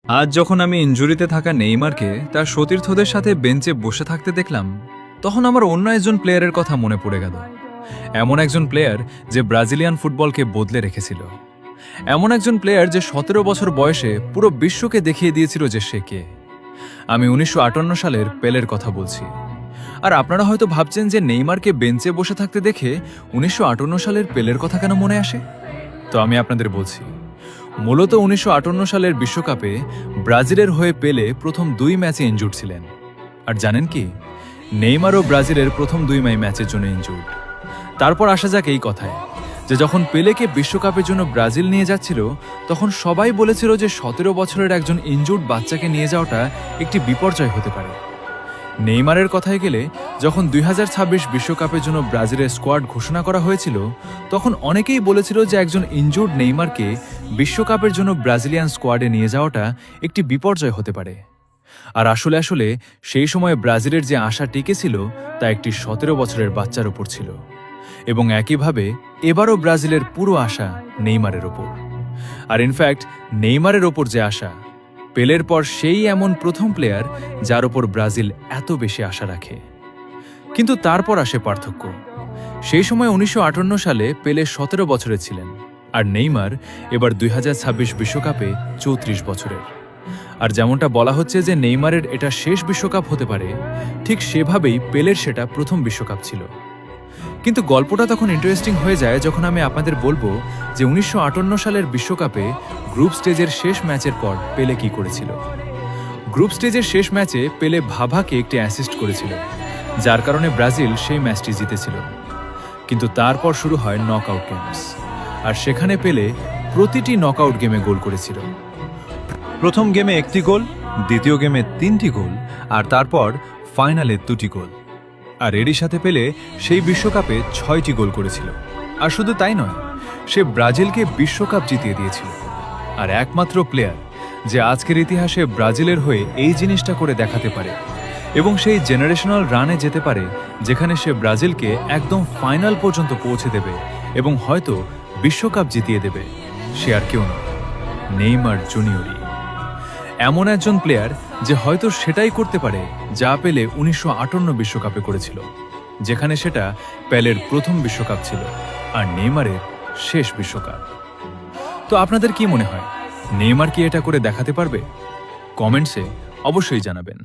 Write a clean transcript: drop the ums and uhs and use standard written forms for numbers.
আজ যখন আমি ইনজুরিতে থাকা নেইমারকে তার সতীর্থদের সাথে বেঞ্চে বসে থাকতে দেখলাম, তখন আমার অন্য একজন প্লেয়ারের কথা মনে পড়ে গেল। এমন একজন প্লেয়ার যে ব্রাজিলিয়ান ফুটবলকে বদলে রেখেছিল। এমন একজন প্লেয়ার যে 17 বছর বয়সে পুরো বিশ্বকে দেখিয়ে দিয়েছিল যে সে কে। আমি 1958 সালের পেলের কথা বলছি। আর আপনারা হয়তো ভাবছেন যে নেইমারকে বেঞ্চে বসে থাকতে দেখে 1958 সালের পেলের কথা কেন মনে আসে। তো আমি আপনাদের বলছি, মূলত 1958 সালের বিশ্বকাপে ব্রাজিলের হয়ে পেলে প্রথম 2 ম্যাচে ইনজুর্ড ছিলেন। আর জানেন কি, নেইমারও ব্রাজিলের প্রথম 2 ম্যাচের জন্য ইনজুর্ড। তারপর আসা যাক এই কথায় যে যখন পেলেকে বিশ্বকাপের জন্য ব্রাজিল নিয়ে যাচ্ছিল, তখন সবাই বলেছিল যে 17 বছরের একজন ইনজুর্ড বাচ্চাকে নিয়ে যাওয়াটা একটি বিপর্যয় হতে পারে। নেইমারের কথায় গেলে, যখন 2026 বিশ্বকাপের জন্য ব্রাজিলের স্কোয়াড ঘোষণা করা হয়েছিল, তখন অনেকেই বলেছিল যে একজন ইনজুর্ড নেইমারকে বিশ্বকাপের জন্য ব্রাজিলিয়ান স্কোয়াডে নিয়ে যাওয়াটা একটি বিপর্যয় হতে পারে। আর আসলে সেই সময়ে ব্রাজিলের যে আশা টিকেছিল তা একটি 17 বছরের বাচ্চার ওপর ছিল। এবং একইভাবে এবারও ব্রাজিলের পুরো আশা নেইমারের ওপর। আর ইনফ্যাক্ট নেইমারের ওপর যে আশা, পেলের পর সেই এমন প্রথম প্লেয়ার যার ওপর ব্রাজিল এত বেশি আশা রাখে। কিন্তু তারপর আসে পার্থক্য। সেই সময় 1958 সালে পেলে 17 বছরের ছিলেন, আর নেইমার এবার 2026 বিশ্বকাপে 34 বছরের। আর যেমনটা বলা হচ্ছে যে নেইমারের এটা শেষ বিশ্বকাপ হতে পারে, ঠিক সেভাবেই পেলের সেটা প্রথম বিশ্বকাপ ছিল। কিন্তু গল্পটা তখন ইন্টারেস্টিং হয়ে যায় যখন আমি আপনাদের বলবো যে 1958 সালের বিশ্বকাপে গ্রুপ স্টেজের শেষ ম্যাচের পর পেলে কি করেছিল। গ্রুপ স্টেজের শেষ ম্যাচে পেলে ভাভাকে একটি অ্যাসিস্ট করেছিল, যার কারণে ব্রাজিল সেই ম্যাচটি জিতেছিল। কিন্তু তারপর শুরু হয় নকআউট গেমস, আর সেখানে পেলে প্রতিটি নকআউট গেমে গোল করেছিল। প্রথম গেমে 1টি গোল, দ্বিতীয় গেমে 3টি গোল, আর তারপর ফাইনালে 2টি গোল। আর এরই সাথে পেলে সেই বিশ্বকাপে 6টি গোল করেছিল। আর শুধু তাই নয়, সে ব্রাজিলকে বিশ্বকাপ জিতিয়ে দিয়েছিল। আর একমাত্র প্লেয়ার যে আজকের ইতিহাসে ব্রাজিলের হয়ে এই জিনিসটা করে দেখাতে পারে এবং সেই জেনারেশনাল রানে যেতে পারে যেখানে সে ব্রাজিলকে একদম ফাইনাল পর্যন্ত পৌঁছে দেবে এবং হয়তো বিশ্বকাপ জিতিয়ে দেবে, সে আর কেউ নয়, নেইমার জুনিয়রই। এমন একজন প্লেয়ার যে হয়তো সেটাই করতে পারে যা পেলে 1958 বিশ্বকাপে করেছিল, যেখানে সেটা পেলের প্রথম বিশ্বকাপ ছিল আর নেইমারের শেষ বিশ্বকাপ। তো আপনাদের কি মনে হয়, নেইমার কি এটা করে দেখাতে পারবে? কমেন্টসে অবশ্যই জানাবেন।